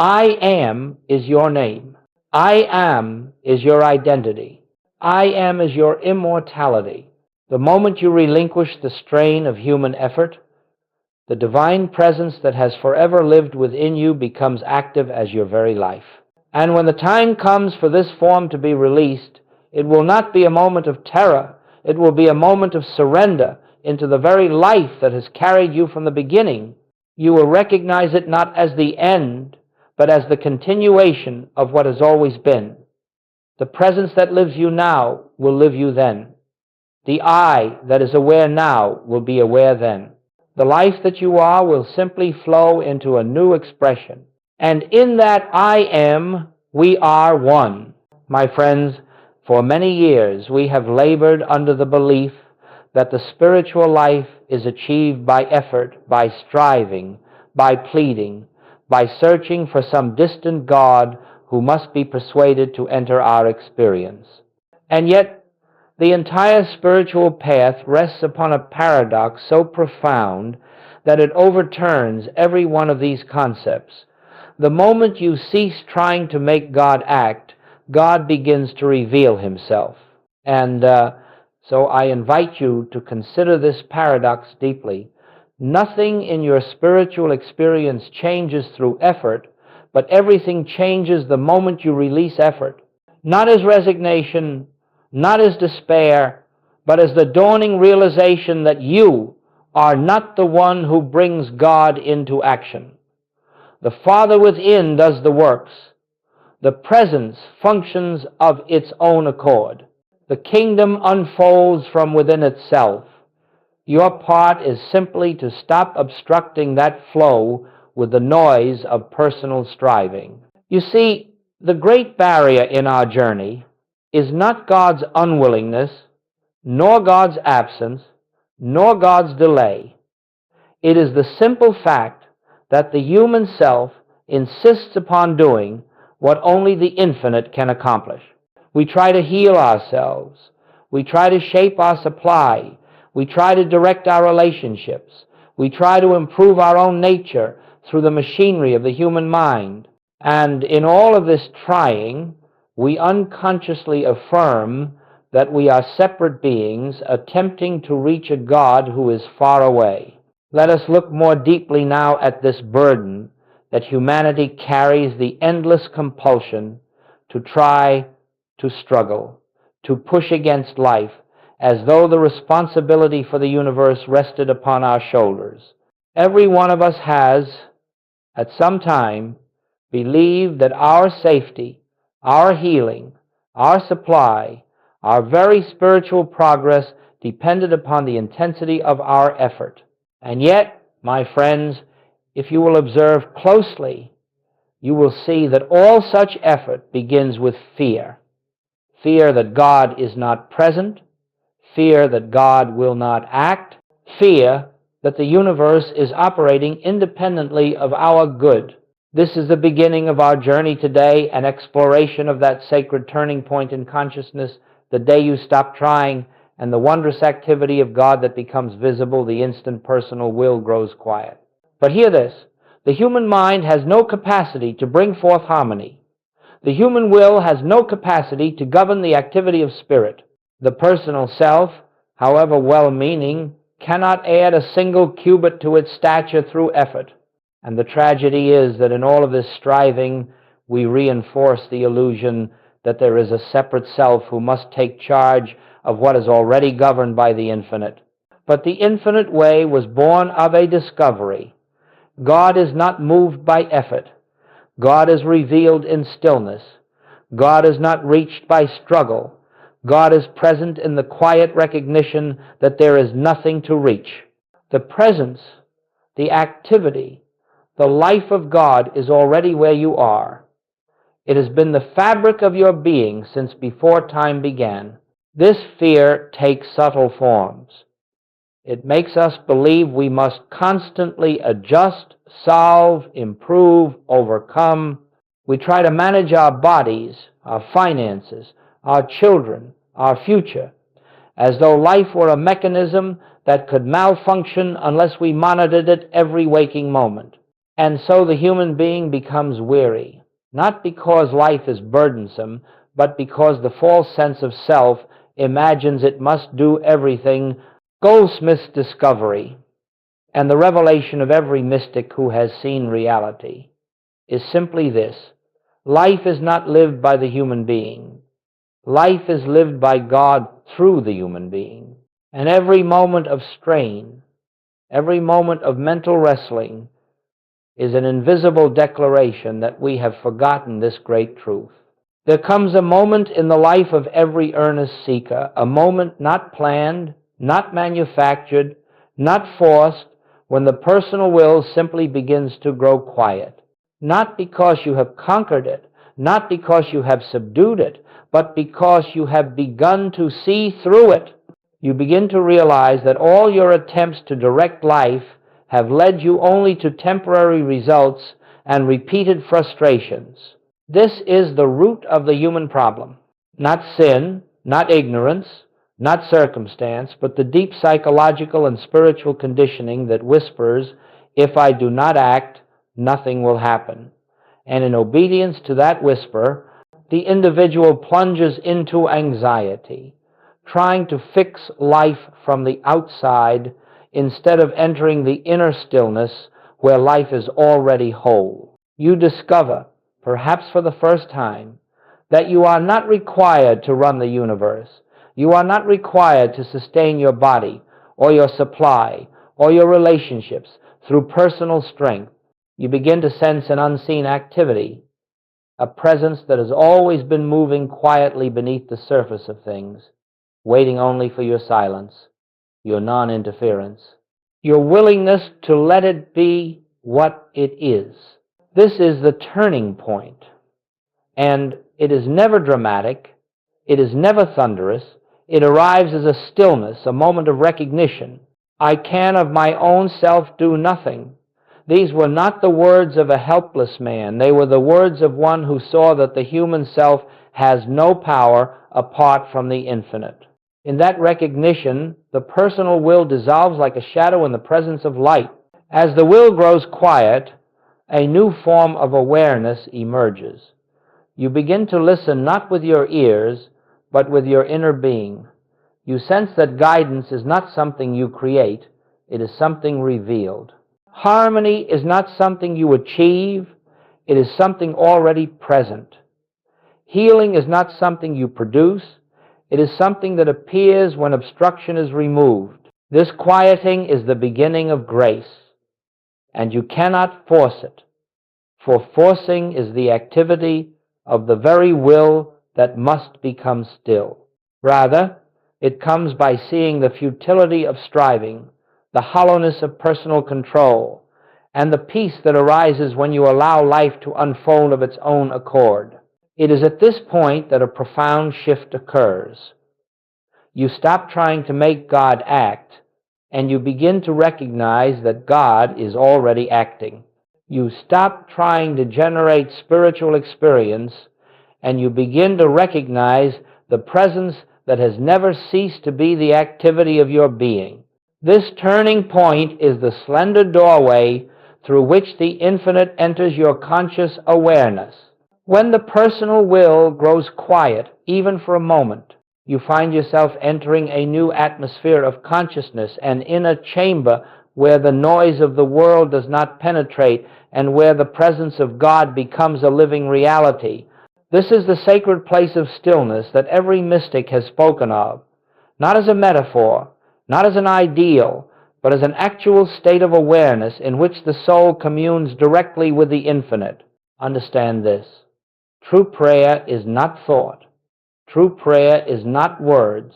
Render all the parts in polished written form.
I am is your name. I am is your identity. I am is your immortality. The moment you relinquish the strain of human effort, the divine presence that has forever lived within you becomes active as your very life. And when the time comes for this form to be released, it will not be a moment of terror. It will be a moment of surrender into the very life that has carried you from the beginning. You will recognize it not as the end, but as the continuation of what has always been. The presence that lives you now will live you then. The I that is aware now will be aware then. The life that you are will simply flow into a new expression. And in that I am, we are one. My friends, for many years we have labored under the belief that the spiritual life is achieved by effort, by striving, by pleading, by searching for some distant God who must be persuaded to enter our experience. And yet, the entire spiritual path rests upon a paradox so profound that it overturns every one of these concepts. The moment you cease trying to make God act, God begins to reveal himself. And so I invite you to consider this paradox deeply. Nothing in your spiritual experience changes through effort, but everything changes the moment you release effort. Not as resignation, not as despair, but as the dawning realization that you are not the one who brings God into action. The Father within does the works. The presence functions of its own accord. The kingdom unfolds from within itself. Your part is simply to stop obstructing that flow with the noise of personal striving. You see, the great barrier in our journey is not God's unwillingness, nor God's absence, nor God's delay. It is the simple fact that the human self insists upon doing what only the infinite can accomplish. We try to heal ourselves. We try to shape our supply. We try to direct our relationships. We try to improve our own nature through the machinery of the human mind. And in all of this trying, we unconsciously affirm that we are separate beings attempting to reach a God who is far away. Let us look more deeply now at this burden that humanity carries, the endless compulsion to try, to struggle, to push against life, as though the responsibility for the universe rested upon our shoulders. Every one of us has, at some time, believed that our safety, our healing, our supply, our very spiritual progress depended upon the intensity of our effort. And yet, my friends, if you will observe closely, you will see that all such effort begins with fear. Fear that God is not present, fear that God will not act, fear that the universe is operating independently of our good. This is the beginning of our journey today, an exploration of that sacred turning point in consciousness, the day you stop trying, and the wondrous activity of God that becomes visible, the instant personal will grows quiet. But hear this, the human mind has no capacity to bring forth harmony. The human will has no capacity to govern the activity of spirit. The personal self, however well-meaning, cannot add a single cubit to its stature through effort. And the tragedy is that in all of this striving, we reinforce the illusion that there is a separate self who must take charge of what is already governed by the infinite. But the infinite way was born of a discovery. God is not moved by effort. God is revealed in stillness. God is not reached by struggle. God is present in the quiet recognition that there is nothing to reach. The presence, the activity, the life of God is already where you are. It has been the fabric of your being since before time began. This fear takes subtle forms. It makes us believe we must constantly adjust, solve, improve, overcome. We try to manage our bodies, our finances, our children, our future, as though life were a mechanism that could malfunction unless we monitored it every waking moment. And so the human being becomes weary, not because life is burdensome, but because the false sense of self imagines it must do everything. Goldsmith's discovery, and the revelation of every mystic who has seen reality, is simply this: life is not lived by the human being. Life is lived by God through the human being. And every moment of strain, every moment of mental wrestling, is an invisible declaration that we have forgotten this great truth. There comes a moment in the life of every earnest seeker, a moment not planned, not manufactured, not forced, when the personal will simply begins to grow quiet. Not because you have conquered it, not because you have subdued it, but because you have begun to see through it. You begin to realize that all your attempts to direct life have led you only to temporary results and repeated frustrations. This is the root of the human problem. Not sin, not ignorance, not circumstance, but the deep psychological and spiritual conditioning that whispers, if I do not act, nothing will happen. And in obedience to that whisper, the individual plunges into anxiety, trying to fix life from the outside instead of entering the inner stillness where life is already whole. You discover, perhaps for the first time, that you are not required to run the universe. You are not required to sustain your body or your supply or your relationships through personal strength. You begin to sense an unseen activity, a presence that has always been moving quietly beneath the surface of things, waiting only for your silence, your non-interference, your willingness to let it be what it is. This is the turning point, and it is never dramatic, it is never thunderous. It arrives as a stillness, a moment of recognition. I can of my own self do nothing. These were not the words of a helpless man. They were the words of one who saw that the human self has no power apart from the infinite. In that recognition, the personal will dissolves like a shadow in the presence of light. As the will grows quiet, a new form of awareness emerges. You begin to listen not with your ears, but with your inner being. You sense that guidance is not something you create, it is something revealed. Harmony is not something you achieve, it is something already present. Healing is not something you produce, it is something that appears when obstruction is removed. This quieting is the beginning of grace, and you cannot force it, for forcing is the activity of the very will that must become still. Rather, it comes by seeing the futility of striving, the hollowness of personal control, and the peace that arises when you allow life to unfold of its own accord. It is at this point that a profound shift occurs. You stop trying to make God act, and you begin to recognize that God is already acting. You stop trying to generate spiritual experience, and you begin to recognize the presence that has never ceased to be the activity of your being. This turning point is the slender doorway through which the infinite enters your conscious awareness. When the personal will grows quiet, even for a moment, you find yourself entering a new atmosphere of consciousness, an inner chamber where the noise of the world does not penetrate and where the presence of God becomes a living reality. This is the sacred place of stillness that every mystic has spoken of, not as a metaphor, not as an ideal, but as an actual state of awareness in which the soul communes directly with the infinite. Understand this. True prayer is not thought. True prayer is not words.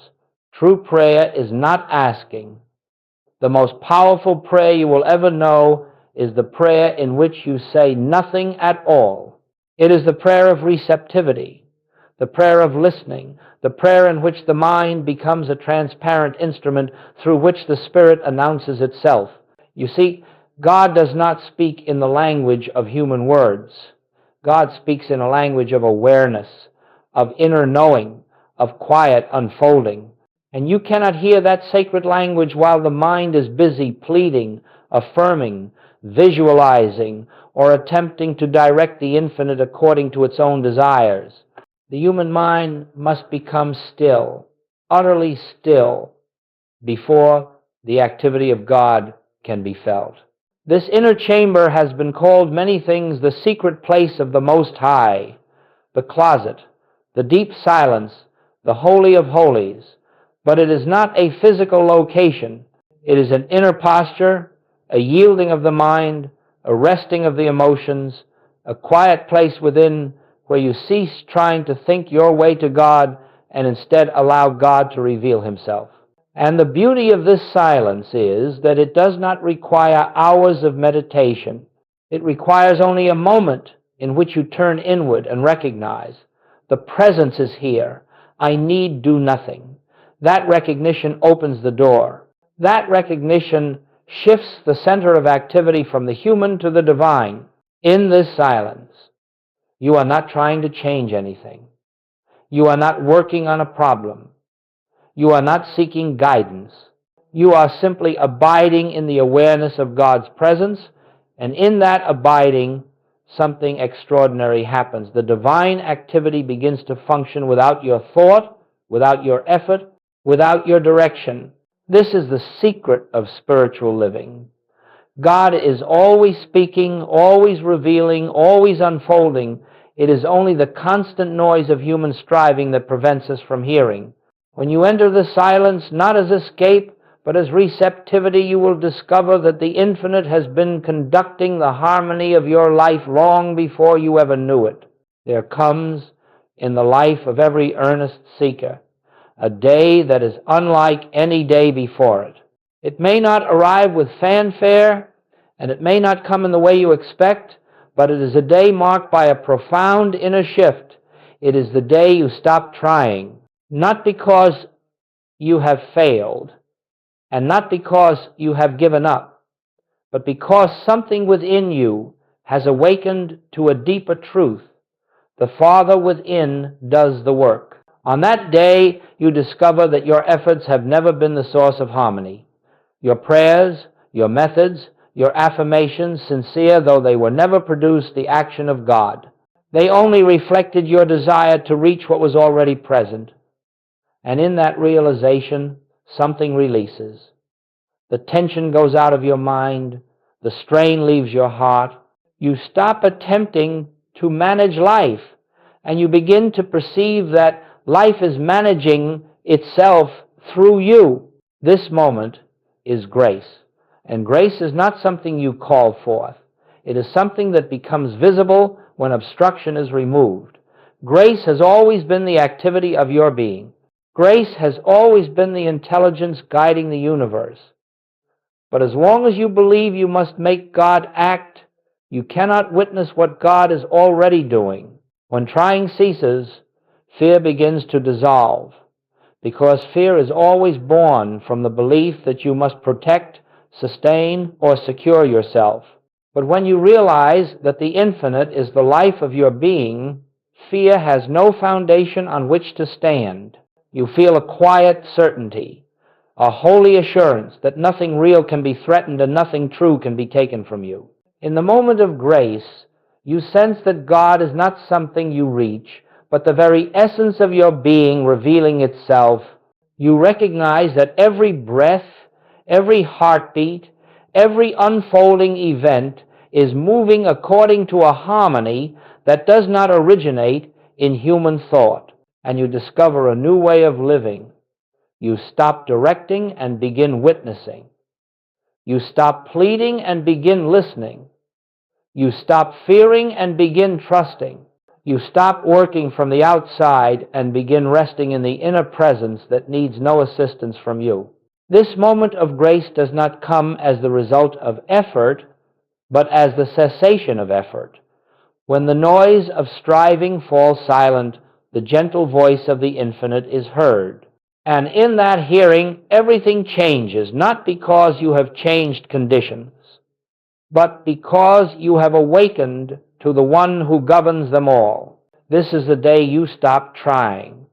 True prayer is not asking. The most powerful prayer you will ever know is the prayer in which you say nothing at all. It is the prayer of receptivity, the prayer of listening, the prayer in which the mind becomes a transparent instrument through which the spirit announces itself. You see, God does not speak in the language of human words. God speaks in a language of awareness, of inner knowing, of quiet unfolding. And you cannot hear that sacred language while the mind is busy pleading, affirming, visualizing, or attempting to direct the infinite according to its own desires. The human mind must become still, utterly still, before the activity of God can be felt. This inner chamber has been called many things: the secret place of the Most High, the closet, the deep silence, the Holy of Holies. But it is not a physical location. It is an inner posture, a yielding of the mind, a resting of the emotions, a quiet place within where you cease trying to think your way to God and instead allow God to reveal Himself. And the beauty of this silence is that it does not require hours of meditation. It requires only a moment in which you turn inward and recognize the presence is here. I need do nothing. That recognition opens the door. That recognition shifts the center of activity from the human to the divine. In this silence, you are not trying to change anything. You are not working on a problem. You are not seeking guidance. You are simply abiding in the awareness of God's presence, and in that abiding, something extraordinary happens. The divine activity begins to function without your thought, without your effort, without your direction. This is the secret of spiritual living. God is always speaking, always revealing, always unfolding. It is only the constant noise of human striving that prevents us from hearing. When you enter the silence, not as escape, but as receptivity, you will discover that the infinite has been conducting the harmony of your life long before you ever knew it. There comes, in the life of every earnest seeker, a day that is unlike any day before it. It may not arrive with fanfare, and it may not come in the way you expect, but it is a day marked by a profound inner shift. It is the day you stop trying, not because you have failed, and not because you have given up, but because something within you has awakened to a deeper truth. The Father within does the work. On that day, you discover that your efforts have never been the source of harmony. Your prayers, your methods, your affirmations, sincere though they were, never produced the action of God. They only reflected your desire to reach what was already present. And in that realization, something releases. The tension goes out of your mind. The strain leaves your heart. You stop attempting to manage life, and you begin to perceive that life is managing itself through you. This moment is grace. And grace is not something you call forth. It is something that becomes visible when obstruction is removed. Grace has always been the activity of your being. Grace has always been the intelligence guiding the universe. But as long as you believe you must make God act, you cannot witness what God is already doing. When trying ceases, fear begins to dissolve, because fear is always born from the belief that you must protect, sustain, or secure yourself. But when you realize that the infinite is the life of your being, fear has no foundation on which to stand. You feel a quiet certainty, a holy assurance that nothing real can be threatened and nothing true can be taken from you. In the moment of grace, you sense that God is not something you reach, but the very essence of your being revealing itself. You recognize that every breath, every heartbeat, every unfolding event is moving according to a harmony that does not originate in human thought, and you discover a new way of living. You stop directing and begin witnessing. You stop pleading and begin listening. You stop fearing and begin trusting. You stop working from the outside and begin resting in the inner presence that needs no assistance from you. This moment of grace does not come as the result of effort, but as the cessation of effort. When the noise of striving falls silent, the gentle voice of the infinite is heard. And in that hearing, everything changes, not because you have changed conditions, but because you have awakened to the one who governs them all. This is the day you stop trying.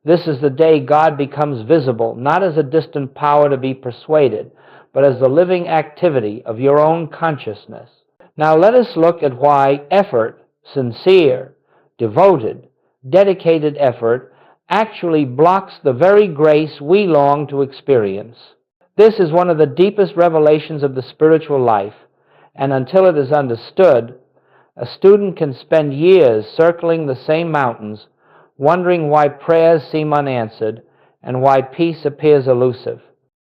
This is the day God becomes visible, not as a distant power to be persuaded, but as the living activity of your own consciousness. Now let us look at why effort, sincere, devoted, dedicated effort, actually blocks the very grace we long to experience. This is one of the deepest revelations of the spiritual life, and until it is understood, a student can spend years circling the same mountains, wondering why prayers seem unanswered and why peace appears elusive.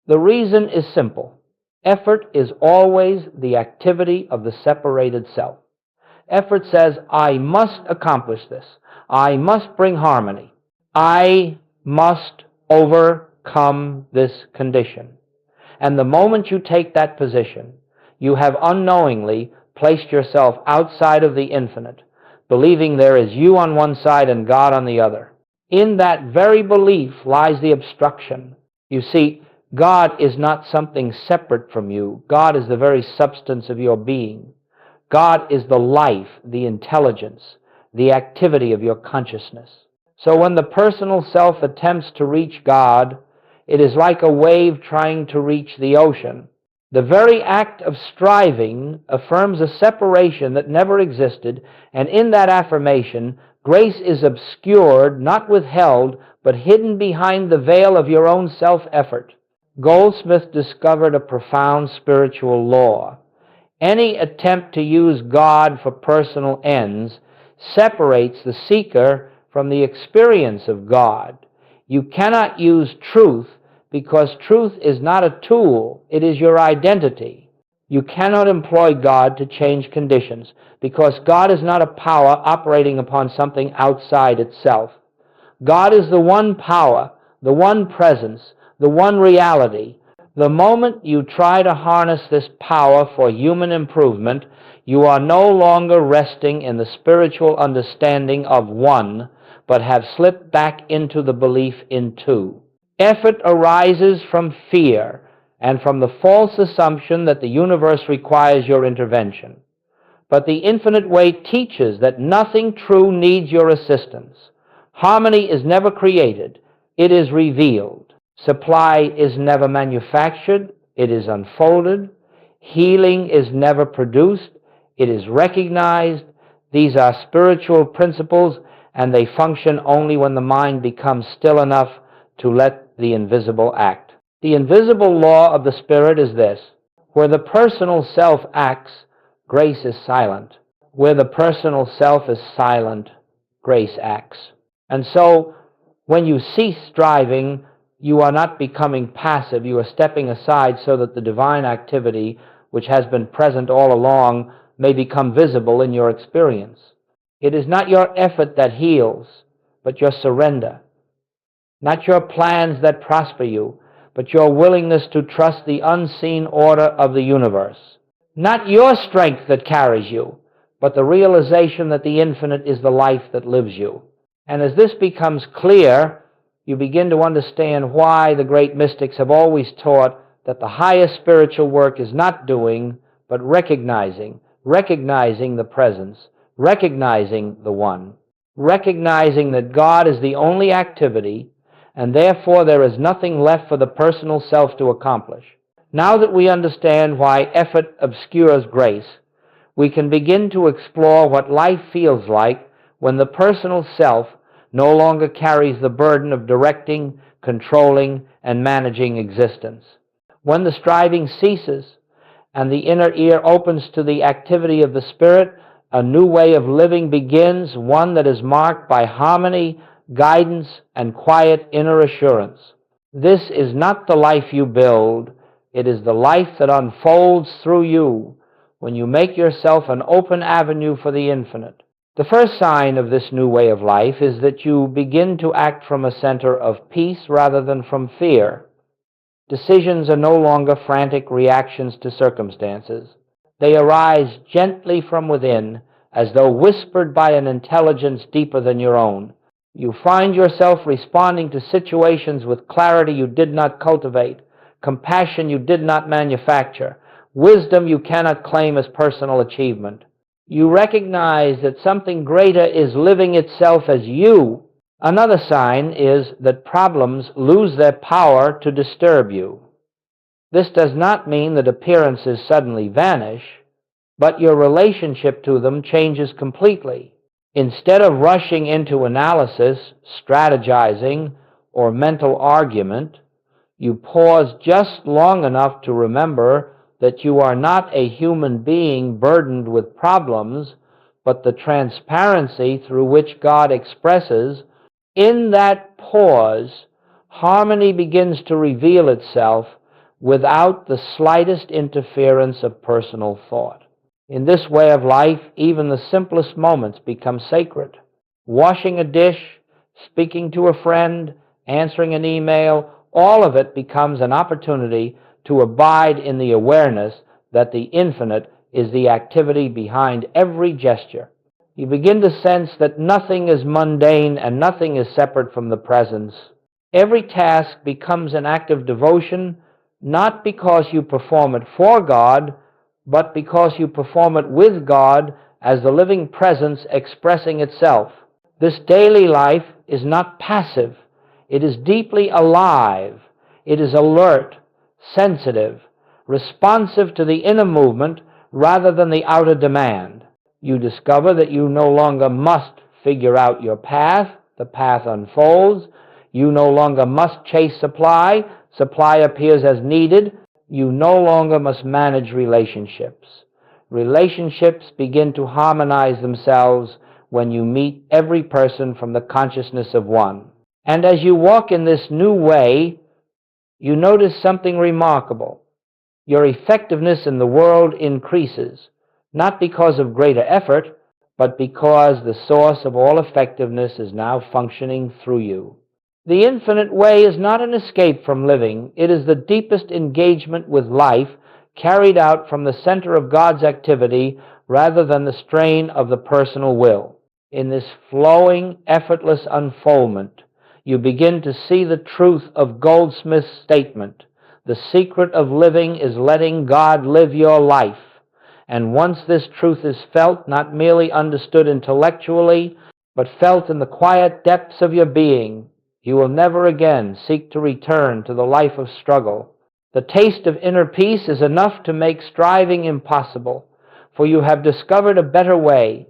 The reason is simple. Effort is always the activity of the separated self. Effort says, I must accomplish this. I must bring harmony. I must overcome this condition. And the moment you take that position, you have unknowingly placed yourself outside of the infinite, believing there is you on one side and God on the other. In that very belief lies the obstruction. You see, God is not something separate from you. God is the very substance of your being. God is the life, the intelligence, the activity of your consciousness. So when the personal self attempts to reach God, it is like a wave trying to reach the ocean. The very act of striving affirms a separation that never existed, and in that affirmation, grace is obscured, not withheld, but hidden behind the veil of your own self-effort. Goldsmit discovered a profound spiritual law. Any attempt to use God for personal ends separates the seeker from the experience of God. You cannot use truth because truth is not a tool, it is your identity. You cannot employ God to change conditions because God is not a power operating upon something outside itself. God is the one power, the one presence, the one reality. The moment you try to harness this power for human improvement, you are no longer resting in the spiritual understanding of one, but have slipped back into the belief in two. Effort arises from fear and from the false assumption that the universe requires your intervention. But the infinite way teaches that nothing true needs your assistance. Harmony is never created, it is revealed. Supply is never manufactured, it is unfolded. Healing is never produced, it is recognized. These are spiritual principles, and they function only when the mind becomes still enough to let the invisible act. The invisible law of the Spirit is this: where the personal self acts, grace is silent. Where the personal self is silent, grace acts. And so, when you cease striving, you are not becoming passive, you are stepping aside so that the divine activity, which has been present all along, may become visible in your experience. It is not your effort that heals, but your surrender. Not your plans that prosper you, but your willingness to trust the unseen order of the universe. Not your strength that carries you, but the realization that the infinite is the life that lives you. And as this becomes clear, you begin to understand why the great mystics have always taught that the highest spiritual work is not doing, but recognizing the presence, recognizing the one, recognizing that God is the only activity, and therefore there is nothing left for the personal self to accomplish. Now that we understand why effort obscures grace, we can begin to explore what life feels like when the personal self no longer carries the burden of directing, controlling, and managing existence. When the striving ceases and the inner ear opens to the activity of the Spirit, a new way of living begins, one that is marked by harmony, guidance, and quiet inner assurance. This is not the life you build, it is the life that unfolds through you when you make yourself an open avenue for the infinite. The first sign of this new way of life is that you begin to act from a center of peace rather than from fear. Decisions are no longer frantic reactions to circumstances. They arise gently from within, as though whispered by an intelligence deeper than your own. You find yourself responding to situations with clarity you did not cultivate, compassion you did not manufacture, wisdom you cannot claim as personal achievement. You recognize that something greater is living itself as you. Another sign is that problems lose their power to disturb you. This does not mean that appearances suddenly vanish, but your relationship to them changes completely. Instead of rushing into analysis, strategizing, or mental argument, you pause just long enough to remember that you are not a human being burdened with problems, but the transparency through which God expresses. In that pause, harmony begins to reveal itself without the slightest interference of personal thought. In this way of life, even the simplest moments become sacred. Washing a dish, speaking to a friend, answering an email, all of it becomes an opportunity to abide in the awareness that the infinite is the activity behind every gesture. You begin to sense that nothing is mundane and nothing is separate from the presence. Every task becomes an act of devotion, not because you perform it for God, but because you perform it with God as the living presence expressing itself. This daily life is not passive. It is deeply alive. It is alert, sensitive, responsive to the inner movement rather than the outer demand. You discover that you no longer must figure out your path. The path unfolds. You no longer must chase supply. Supply appears as needed. You no longer must manage relationships. Relationships begin to harmonize themselves when you meet every person from the consciousness of one. And as you walk in this new way, you notice something remarkable. Your effectiveness in the world increases, not because of greater effort, but because the source of all effectiveness is now functioning through you. The infinite way is not an escape from living. It is the deepest engagement with life carried out from the center of God's activity rather than the strain of the personal will. In this flowing, effortless unfoldment, you begin to see the truth of Goldsmith's statement. The secret of living is letting God live your life. And once this truth is felt, not merely understood intellectually, but felt in the quiet depths of your being, you will never again seek to return to the life of struggle. The taste of inner peace is enough to make striving impossible, for you have discovered a better way,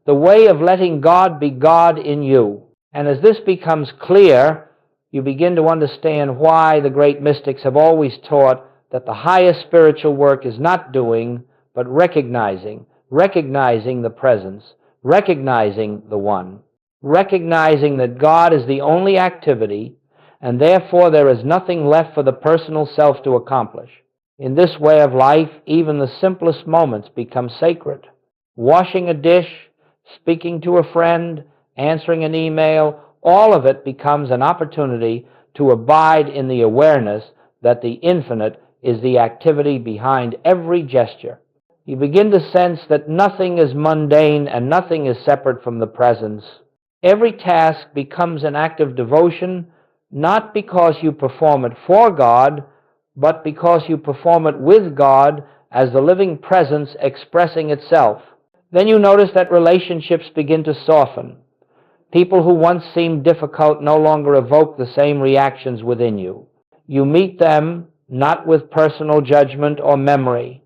the way of letting God be God in you. And as this becomes clear, you begin to understand why the great mystics have always taught that the highest spiritual work is not doing, but recognizing the presence, recognizing the one, recognizing that God is the only activity, and therefore there is nothing left for the personal self to accomplish. In this way of life, even the simplest moments become sacred. Washing a dish, speaking to a friend, answering an email, all of it becomes an opportunity to abide in the awareness that the infinite is the activity behind every gesture. You begin to sense that nothing is mundane and nothing is separate from the presence. Every task becomes an act of devotion, not because you perform it for God, but because you perform it with God as the living presence expressing itself. Then you notice that relationships begin to soften. People who once seemed difficult no longer evoke the same reactions within you. You meet them not with personal judgment or memory,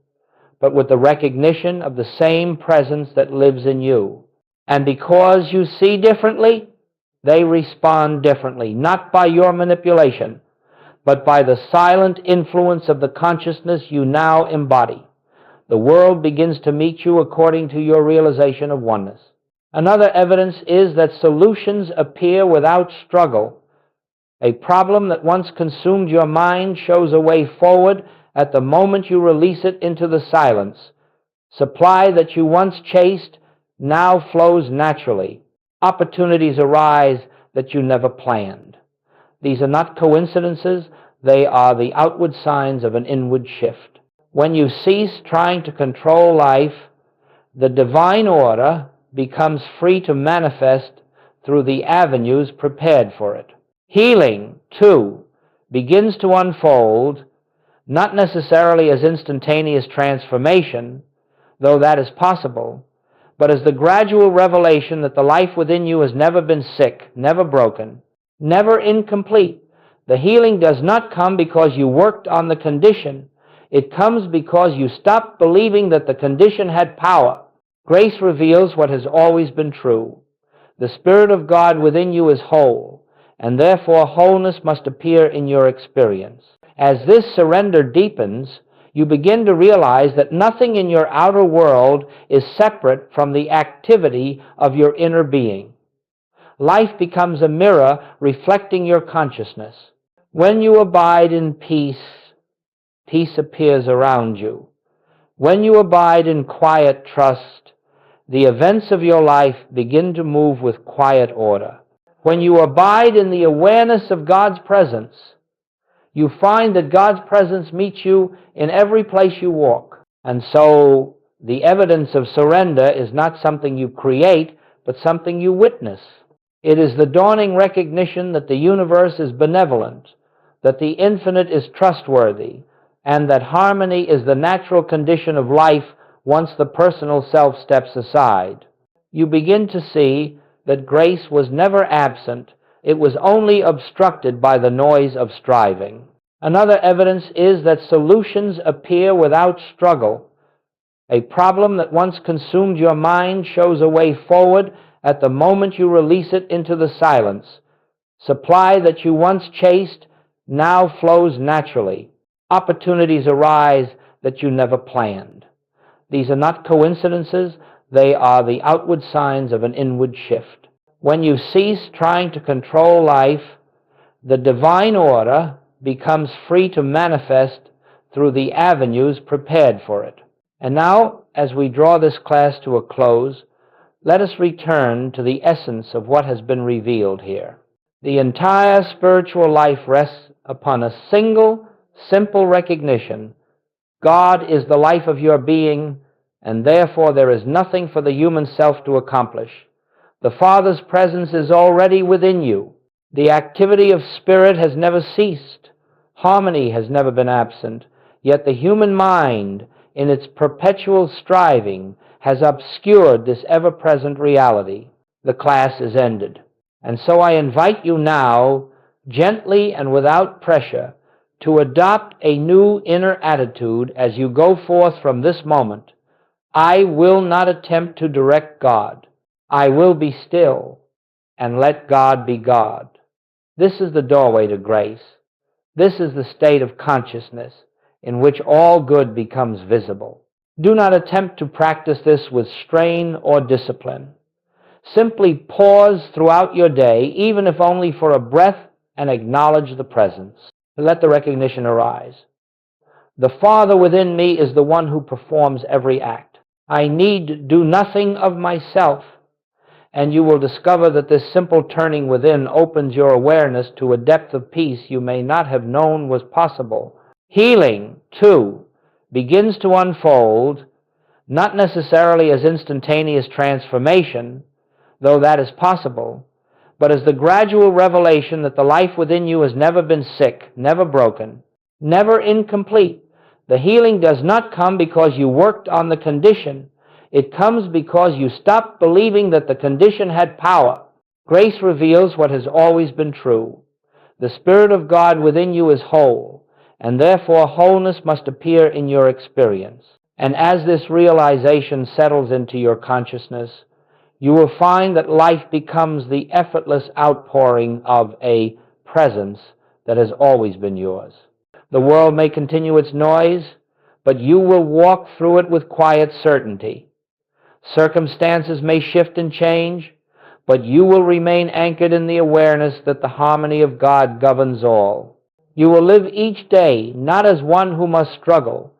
but with the recognition of the same presence that lives in you. And because you see differently, they respond differently, not by your manipulation, but by the silent influence of the consciousness you now embody. The world begins to meet you according to your realization of oneness. Another evidence is that solutions appear without struggle. A problem that once consumed your mind shows a way forward at the moment you release it into the silence. Supply that you once chased now flows naturally. Opportunities arise that you never planned. These are not coincidences, they are the outward signs of an inward shift. When you cease trying to control life, the divine order becomes free to manifest through the avenues prepared for it. Healing, too, begins to unfold, not necessarily as instantaneous transformation, though that is possible, but as the gradual revelation that the life within you has never been sick, never broken, never incomplete, The healing does not come because you worked on the condition. It comes because you stopped believing that the condition had power. Grace reveals what has always been true. The Spirit of God within you is whole, and therefore wholeness must appear in your experience. As this surrender deepens, you begin to realize that nothing in your outer world is separate from the activity of your inner being. Life becomes a mirror reflecting your consciousness. When you abide in peace, peace appears around you. When you abide in quiet trust, the events of your life begin to move with quiet order. When you abide in the awareness of God's presence, you find that God's presence meets you in every place you walk. And so the evidence of surrender is not something you create, but something you witness. It is the dawning recognition that the universe is benevolent, that the infinite is trustworthy, and that harmony is the natural condition of life once the personal self steps aside. You begin to see that grace was never absent. It was only obstructed by the noise of striving. Another evidence is that solutions appear without struggle. A problem that once consumed your mind shows a way forward at the moment you release it into the silence. Supply that you once chased now flows naturally. Opportunities arise that you never planned. These are not coincidences. They are the outward signs of an inward shift. When you cease trying to control life, the divine order becomes free to manifest through the avenues prepared for it. And now, as we draw this class to a close, let us return to the essence of what has been revealed here. The entire spiritual life rests upon a single, simple recognition. God is the life of your being, and therefore there is nothing for the human self to accomplish. The Father's presence is already within you. The activity of spirit has never ceased. Harmony has never been absent. Yet the human mind, in its perpetual striving, has obscured this ever-present reality. The class is ended. And so I invite you now, gently and without pressure, to adopt a new inner attitude as you go forth from this moment. I will not attempt to direct God. I will be still and let God be God. This is the doorway to grace. This is the state of consciousness in which all good becomes visible. Do not attempt to practice this with strain or discipline. Simply pause throughout your day, even if only for a breath, and acknowledge the presence. Let the recognition arise. The Father within me is the one who performs every act. I need do nothing of myself. And you will discover that this simple turning within opens your awareness to a depth of peace you may not have known was possible. Healing, too, begins to unfold, not necessarily as instantaneous transformation, though that is possible, but as the gradual revelation that the life within you has never been sick, never broken, never incomplete. The healing does not come because you worked on the condition. It comes because you stopped believing that the condition had power. Grace reveals what has always been true. The Spirit of God within you is whole, and therefore wholeness must appear in your experience. And as this realization settles into your consciousness, you will find that life becomes the effortless outpouring of a presence that has always been yours. The world may continue its noise, but you will walk through it with quiet certainty. Circumstances may shift and change, but you will remain anchored in the awareness that the harmony of God governs all. You will live each day not as one who must struggle,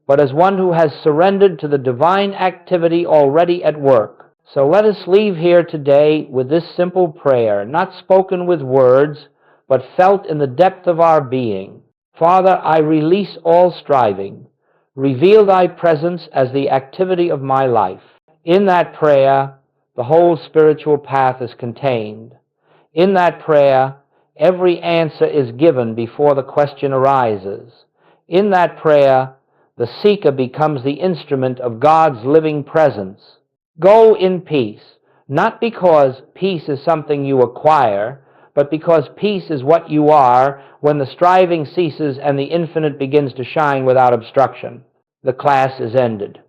but as one who has surrendered to the divine activity already at work. So let us leave here today with this simple prayer, not spoken with words, but felt in the depth of our being. Father, I release all striving. Reveal thy presence as the activity of my life. In that prayer, the whole spiritual path is contained. In that prayer, every answer is given before the question arises. In that prayer, the seeker becomes the instrument of God's living presence. Go in peace, not because peace is something you acquire, but because peace is what you are when the striving ceases and the infinite begins to shine without obstruction. The class is ended.